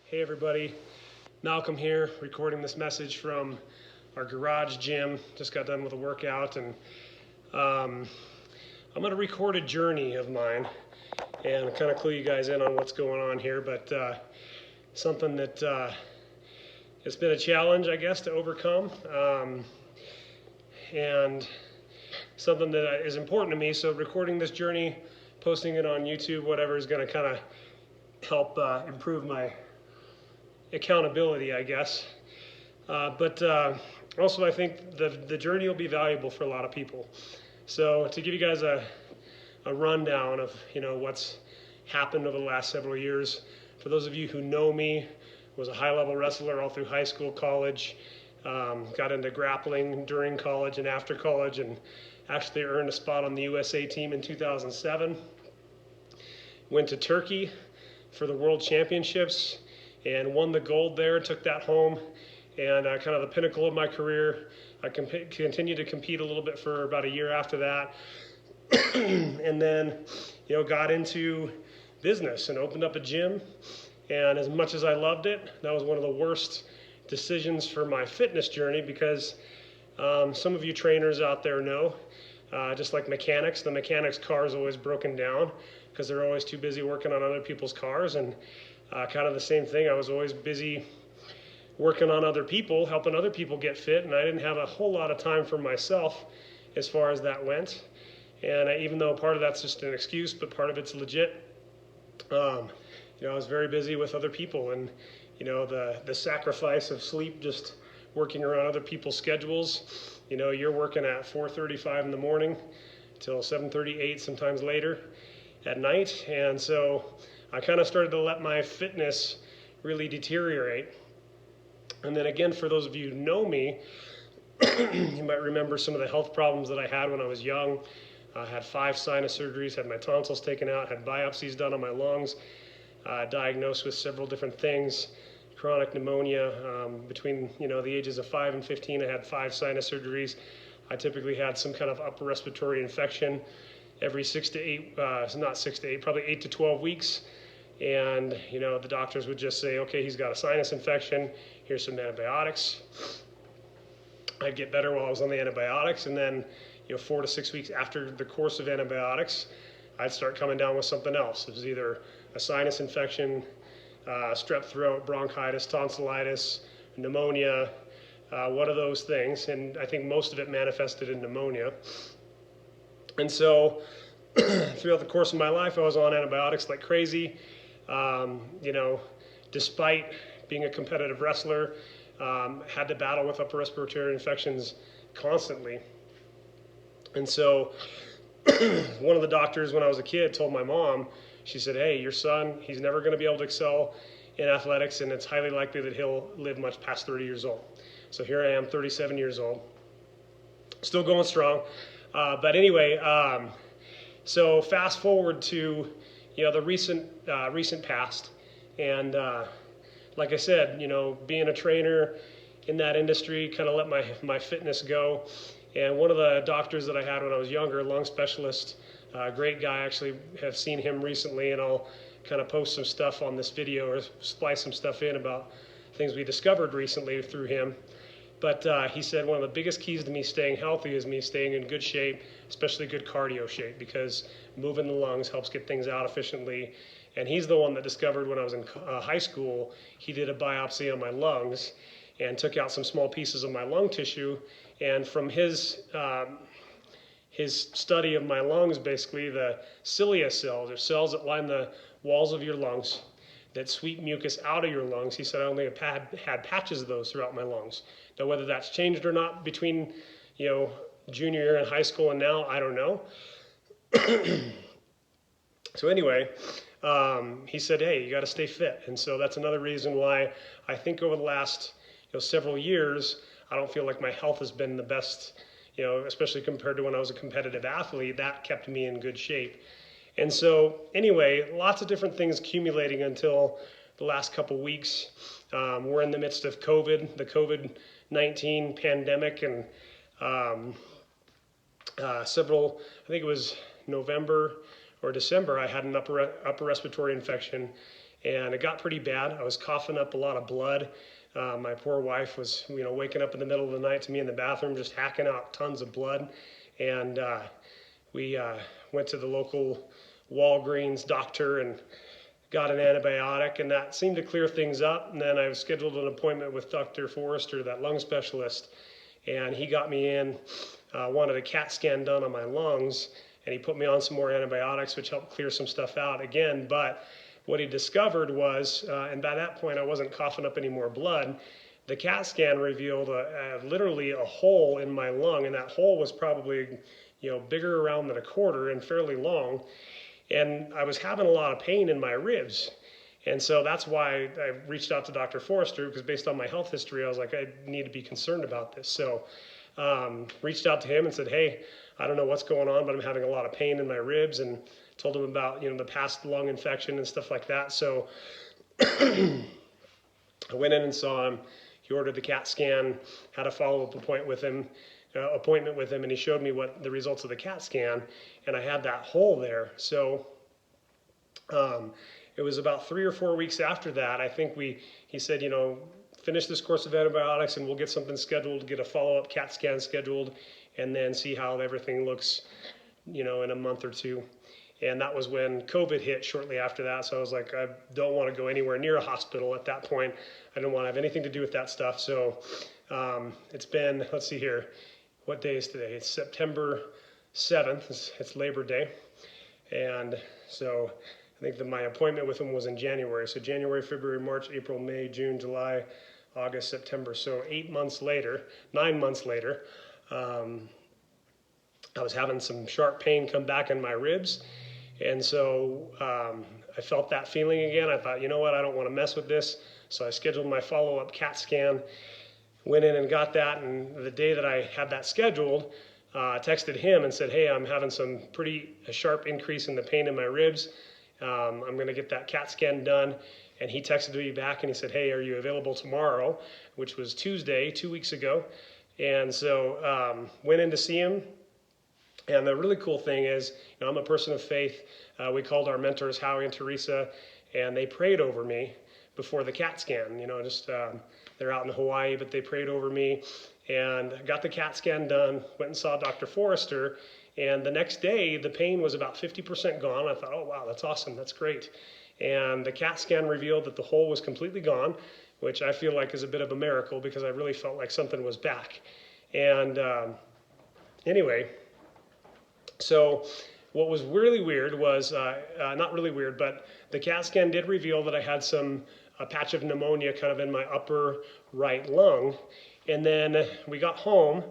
Hey everybody, Malcolm here, recording this message from our garage gym. Just got done with a workout, and I'm going to record a journey of mine and kind of clue you guys in on what's going on here, but something that it's been a challenge, I guess, to overcome, and something that is important to me. So recording this journey, posting it on YouTube, whatever, is going to kind of help improve my accountability, I guess. But also I think the journey will be valuable for a lot of people. So to give you guys a rundown of what's happened over the last several years, for those of you who know me, was a high-level wrestler all through high school, college, got into grappling during college and after college, and actually earned a spot on the USA team in 2007. Went to Turkey for the World Championships and won the gold there, took that home, and kind of the pinnacle of my career. I continued to compete a little bit for about a year after that, and then got into business and opened up a gym. And as much as I loved it, that was one of the worst decisions for my fitness journey, because some of you trainers out there know, just like mechanics, the mechanic's car is always broken down because they're always too busy working on other people's cars. And kind of the same thing, I was always busy working on other people, helping other people get fit, and I didn't have a whole lot of time for myself as far as that went. And even though part of that's just an excuse, but part of it's legit, I was very busy with other people, and the sacrifice of sleep, just working around other people's schedules. You're working at 4:35 in the morning till 7:38, sometimes later at night, and so I kind of started to let my fitness really deteriorate. And then again, for those of you who know me, you might remember some of the health problems that I had when I was young. I had 5 sinus surgeries, had my tonsils taken out, had biopsies done on my lungs, diagnosed with several different things, chronic pneumonia. Between the ages of 5 and 15, I had 5 sinus surgeries. I typically had some kind of upper respiratory infection every 6 to 8, not 6 to 8, probably 8 to 12 weeks. And the doctors would just say, okay, he's got a sinus infection, here's some antibiotics. I'd get better while I was on the antibiotics, and then 4 to 6 weeks after the course of antibiotics, I'd start coming down with something else. It was either a sinus infection, strep throat, bronchitis, tonsillitis, pneumonia, one of those things. And I think most of it manifested in pneumonia. And so throughout the course of my life, I was on antibiotics like crazy. Despite being a competitive wrestler, had to battle with upper respiratory infections constantly. And so one of the doctors when I was a kid told my mom, she said, hey, your son, he's never going to be able to excel in athletics, and it's highly likely that he'll live much past 30 years old. So here I am, 37 years old, still going strong. But anyway, so fast forward to the recent past, and like I said, being a trainer in that industry, kind of let my fitness go. And one of the doctors that I had when I was younger, lung specialist, great guy, actually have seen him recently, and I'll kind of post some stuff on this video or splice some stuff in about things we discovered recently through him. But he said one of the biggest keys to me staying healthy is me staying in good shape, especially good cardio shape, because moving the lungs helps get things out efficiently. And he's the one that discovered when I was in high school, he did a biopsy on my lungs and took out some small pieces of my lung tissue. And from his study of my lungs, basically the cilia cells, or cells that line the walls of your lungs that sweep mucus out of your lungs, he said I only had patches of those throughout my lungs. Now whether that's changed or not between junior year in high school and now, I don't know. So anyway, he said, hey, you got to stay fit. And so that's another reason why I think over the last several years, I don't feel like my health has been the best, especially compared to when I was a competitive athlete. That kept me in good shape. And so anyway, lots of different things accumulating until the last couple weeks. We're in the midst of COVID, the COVID-19 pandemic, and I think it was November or December, I had an upper respiratory infection, and it got pretty bad. I was coughing up a lot of blood. My poor wife was, waking up in the middle of the night to me in the bathroom, just hacking out tons of blood. And we went to the local Walgreens doctor and got an antibiotic, and that seemed to clear things up. And then I scheduled an appointment with Dr. Forrester, that lung specialist, and he got me in, wanted a CAT scan done on my lungs, and he put me on some more antibiotics, which helped clear some stuff out again. But what he discovered was, and by that point I wasn't coughing up any more blood, the CAT scan revealed literally a hole in my lung, and that hole was probably bigger around than a quarter and fairly long. And I was having a lot of pain in my ribs. And so that's why I reached out to Dr. Forrester, because based on my health history, I was like, I need to be concerned about this. So reached out to him and said, hey, I don't know what's going on, but I'm having a lot of pain in my ribs, and told him about the past lung infection and stuff like that. So I went in and saw him. He ordered the CAT scan, had a follow-up appointment with him, and he showed me what the results of the CAT scan, and I had that hole there. So it was about 3 or 4 weeks after that, I think he said, finish this course of antibiotics and we'll get something scheduled, get a follow-up CAT scan scheduled, and then see how everything looks, in a month or two. And that was when COVID hit shortly after that. So I was like, I don't want to go anywhere near a hospital at that point. I don't want to have anything to do with that stuff. So it's been, let's see here, what day is today? It's September 7th. It's Labor Day. And so I think that my appointment with him was in January. So January, February, March, April, May, June, July, August, September. So 9 months later, I was having some sharp pain come back in my ribs. And so I felt that feeling again. I thought, you know what, I don't want to mess with this. So I scheduled my follow-up CAT scan, went in and got that. And the day that I had that scheduled, I texted him and said, hey, I'm having a sharp increase in the pain in my ribs. I'm going to get that CAT scan done. And he texted me back and he said, hey, are you available tomorrow? Which was Tuesday, 2 weeks ago. And so went in to see him. And the really cool thing is, I'm a person of faith. We called our mentors, Howie and Teresa, and they prayed over me before the CAT scan. They're out in Hawaii, but they prayed over me, and got the CAT scan done, went and saw Dr. Forrester, and the next day, the pain was about 50% gone. I thought, oh, wow, that's awesome, that's great. And the CAT scan revealed that the hole was completely gone, which I feel like is a bit of a miracle, because I really felt like something was back. And anyway, so what was really weird was, not really weird, but the CAT scan did reveal that I had a patch of pneumonia kind of in my upper right lung. And then we got home,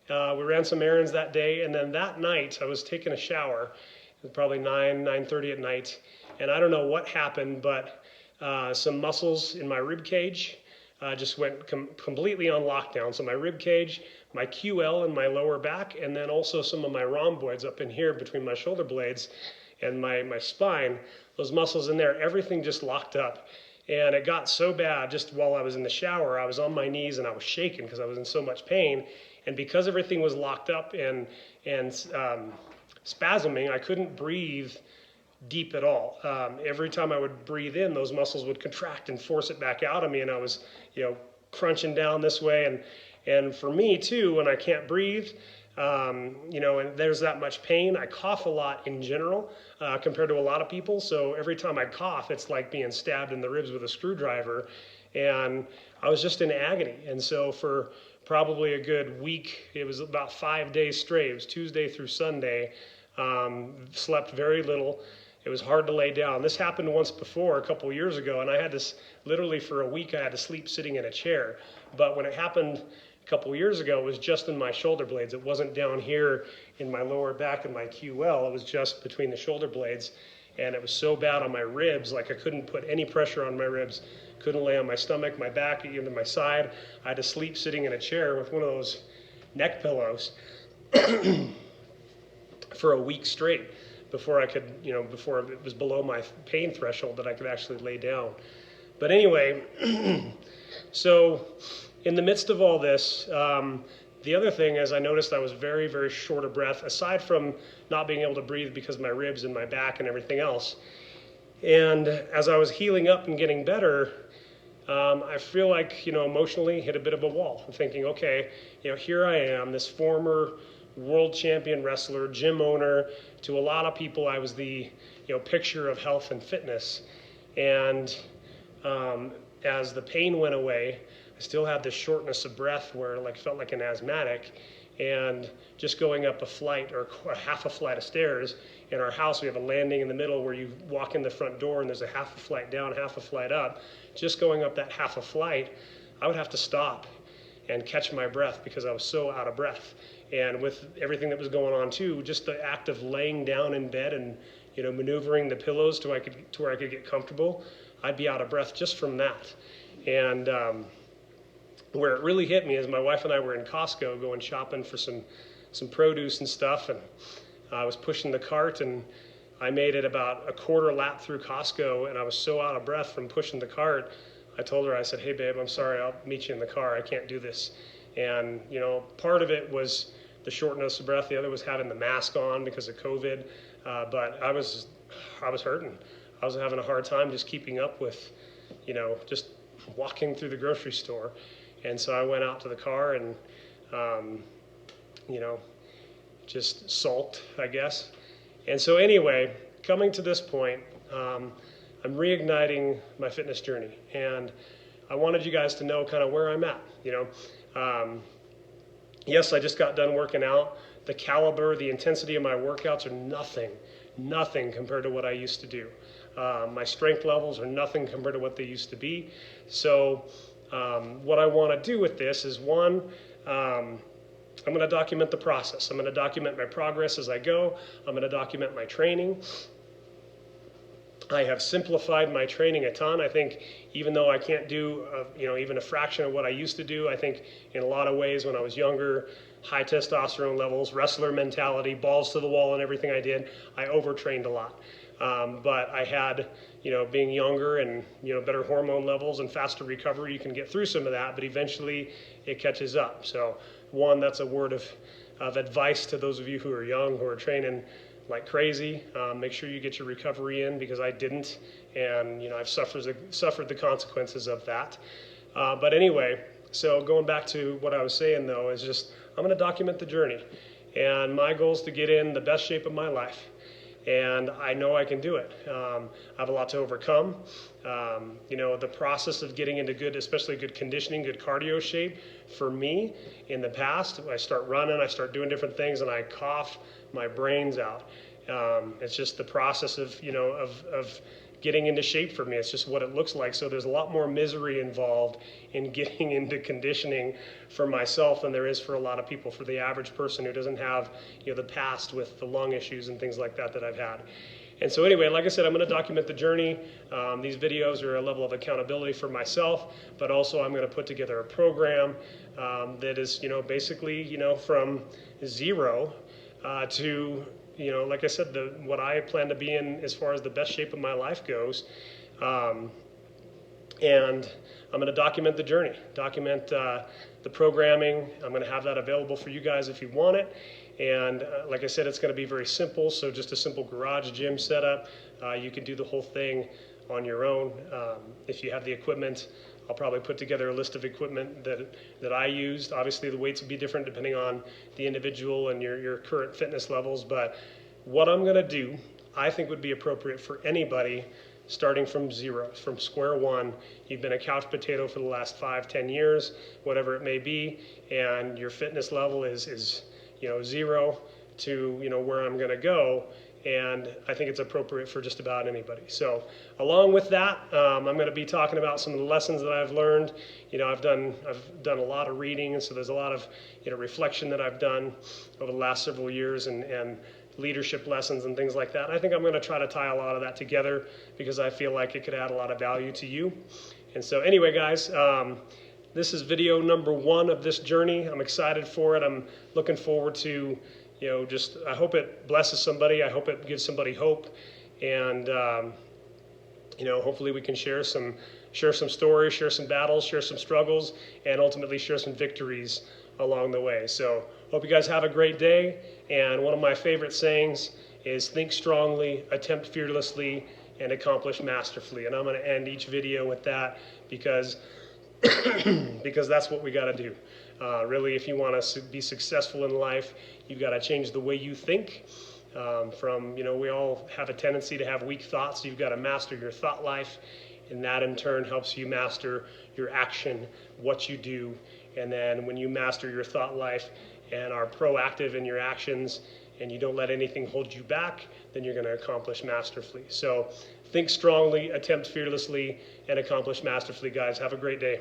we ran some errands that day, and then that night I was taking a shower. It was probably 9:30 at night, and I don't know what happened, but some muscles in my rib cage just went completely on lockdown. So my rib cage, my QL in my lower back, and then also some of my rhomboids up in here between my shoulder blades and my spine, those muscles in there, everything just locked up. And it got so bad, just while I was in the shower, I was on my knees and I was shaking because I was in so much pain. And because everything was locked up and spasming, I couldn't breathe deep at all. Every time I would breathe in, those muscles would contract and force it back out of me, and I was, crunching down this way. And for me too, when I can't breathe, and there's that much pain, I cough a lot in general compared to a lot of people. So every time I cough, it's like being stabbed in the ribs with a screwdriver, and I was just in agony. And so for probably a good week, it was about 5 days straight. It was Tuesday through Sunday. Slept very little. It was hard to lay down. This happened once before, a couple years ago, and I had to, literally for a week, I had to sleep sitting in a chair. But when it happened a couple years ago, it was just in my shoulder blades. It wasn't down here in my lower back and my QL. It was just between the shoulder blades. And it was so bad on my ribs, like I couldn't put any pressure on my ribs. Couldn't lay on my stomach, my back, even my side. I had to sleep sitting in a chair with one of those neck pillows for a week straight before I could, before it was below my pain threshold that I could actually lay down. But anyway, so in the midst of all this, the other thing is I noticed I was very, very short of breath, aside from not being able to breathe because of my ribs and my back and everything else. And as I was healing up and getting better, I feel like, emotionally hit a bit of a wall. I'm thinking, okay, here I am, this former world champion wrestler, gym owner. To a lot of people, I was the, picture of health and fitness. And as the pain went away, I still had this shortness of breath where felt like an asthmatic. And just going up a flight or half a flight of stairs in our house, we have a landing in the middle where you walk in the front door and there's a half a flight down, half a flight up. Just going up that half a flight, I would have to stop and catch my breath because I was so out of breath. And with everything that was going on too, just the act of laying down in bed and maneuvering the pillows to where I could get comfortable, I'd be out of breath just from that. And where it really hit me is my wife and I were in Costco going shopping for some produce and stuff, and I was pushing the cart, and I made it about a quarter lap through Costco, and I was so out of breath from pushing the cart. I told her, I said, "Hey babe, I'm sorry, I'll meet you in the car. I can't do this." And part of it was the shortness of breath. The other was having the mask on because of COVID. But I was hurting. I was having a hard time just keeping up with, just walking through the grocery store. And so I went out to the car and, just sulked, I guess. And so anyway, coming to this point, I'm reigniting my fitness journey. And I wanted you guys to know kind of where I'm at, Yes, I just got done working out. The caliber, the intensity of my workouts are nothing compared to what I used to do. My strength levels are nothing compared to what they used to be. So what I want to do with this is one, I'm going to document the process. I'm going to document my progress as I go. I'm going to document my training. I have simplified my training a ton. I think even though I can't do, even a fraction of what I used to do, I think in a lot of ways when I was younger, high testosterone levels, wrestler mentality, balls to the wall and everything I did, I overtrained a lot. But I had, being younger and, better hormone levels and faster recovery, you can get through some of that, but eventually it catches up. So one, that's a word of advice to those of you who are young, who are training like crazy. Make sure you get your recovery in, because I didn't, and I've suffered the consequences of that. But anyway, so going back to what I was saying though, is just I'm going to document the journey, and my goal is to get in the best shape of my life. And I know I can do it. I have a lot to overcome. The process of getting into good, especially good conditioning, good cardio shape, for me, in the past, I start running, I start doing different things, and I cough my brains out. It's just the process of getting into shape for me. It's just what it looks like. So there's a lot more misery involved in getting into conditioning for myself than there is for a lot of people, for the average person who doesn't have the past with the lung issues and things like that I've had. And so anyway, like I said, I'm going to document the journey. These videos are a level of accountability for myself, but also I'm going to put together a program that is basically from zero to like I said, what I plan to be in as far as the best shape of my life goes. And I'm going to document the journey, document the programming. I'm going to have that available for you guys if you want it. And like I said, it's going to be very simple. So just a simple garage gym setup. You can do the whole thing on your own. If you have the equipment, I'll probably put together a list of equipment that I used. Obviously, the weights will be different depending on the individual and your current fitness levels. But what I'm going to do, I think would be appropriate for anybody starting from zero, from square one. You've been a couch potato for the last 5-10 years, whatever it may be, and your fitness level is zero to where I'm going to go. And I think it's appropriate for just about anybody. So along with that, I'm going to be talking about some of the lessons that I've learned. I've done a lot of reading, and so there's a lot of reflection that I've done over the last several years, and leadership lessons and things like that. I think I'm going to try to tie a lot of that together because I feel like it could add a lot of value to you. And so anyway, guys, this is video number 1 of this journey. I'm excited for it. I'm looking forward to I hope it blesses somebody. I hope it gives somebody hope, and hopefully we can share some stories, share some battles, share some struggles, and ultimately share some victories along the way. So hope you guys have a great day. And one of my favorite sayings is think strongly, attempt fearlessly, and accomplish masterfully. And I'm going to end each video with that because because that's what we got to do. Really, if you want to be successful in life, you've got to change the way you think. We all have a tendency to have weak thoughts. You've got to master your thought life, and that in turn helps you master your action, what you do. And then when you master your thought life and are proactive in your actions, and you don't let anything hold you back, then you're going to accomplish masterfully. So think strongly, attempt fearlessly, and accomplish masterfully, guys. Have a great day.